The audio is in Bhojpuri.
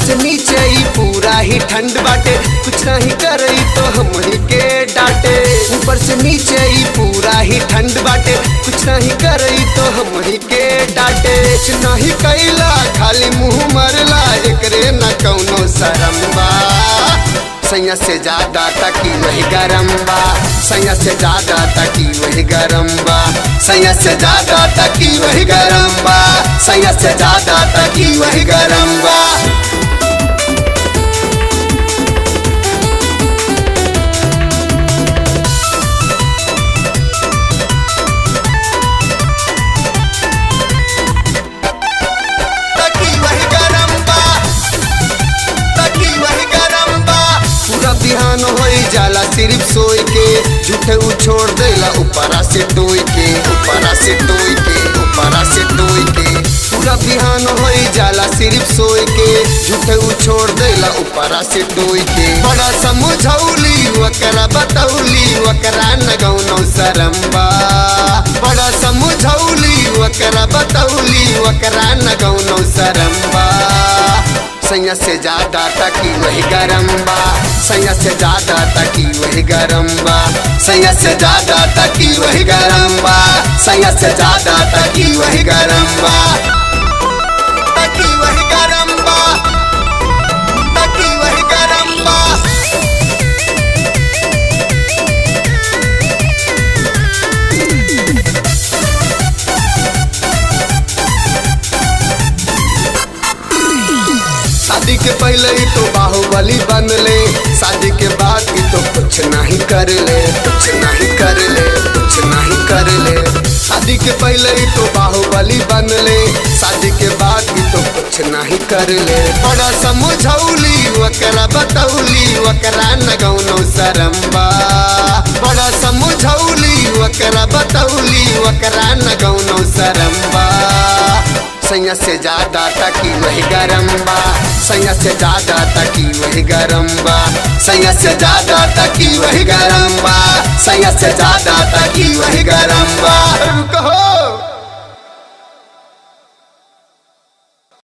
से नीचे ही पूरा ही ठंड बाटे, कुछ नहीं करई तो हमनी के डांटे। ऊपर से नीचे ही पूरा ही ठंड बाटे, कुछ नहीं करई तो हमनी के डांटे। कुछ नहीं कैला खाली मुंह मरला, एकरे न कौनो शरम बा। सैया से ज्यादा तकी वही गरम बा, सैया से ज्यादा तकी वही गरम बा, सैया से ज्यादा तकी वही गरम बा, सैया से ज्यादा तकी वही गरम बा। बिहान होई जाला सिर्फ सोई के, झूठे उ छोड़ देला ऊपरा से टोई के, ऊपरा से टोई के, ऊपरा से टोई के। पूरा बिहान होई जाला सिर्फ सोई के, झूठे उ छोड़ देला ऊपरा से टोई के। बड़ा समझौली वकरा बतौली, वकरा न गौनो शरम बा। बड़ा समझौली वकरा बतौली, वकरा न गौनो शरम बा। सैया से ज्यादा तकी वही गरम बा, सैया से ज्यादा तकी वही गरम बा, सैया से ज्यादा तकी वही गरम बा, सैया से ज्यादा तकी वही गरम बा, तकी वही गरम बा, तकी वही गरम बा। शादी के पहले ही तो बाहुबली बन ले, शादी के बाद ही तो कुछ नहीं कर ले, कुछ नहीं कर ले, कुछ नहीं कर ले। शादी के पहले ही तो बाहुबली बन ले, शादी के बाद ही तो कुछ नहीं कर ले। बड़ा समझौली वकरा बतौली, वकरा न गौनो शरम बा। बड़ा समझौली वकरा बतौली, वकरा न गौनो शरम बा। सैया से ज्यादा तकी वही गरम बा, सैया से ज्यादा तकी वही गरम बा, सैया से ज्यादा तकी वही गरम बा, सैया से ज्यादा तकी वही गरम बा। कहो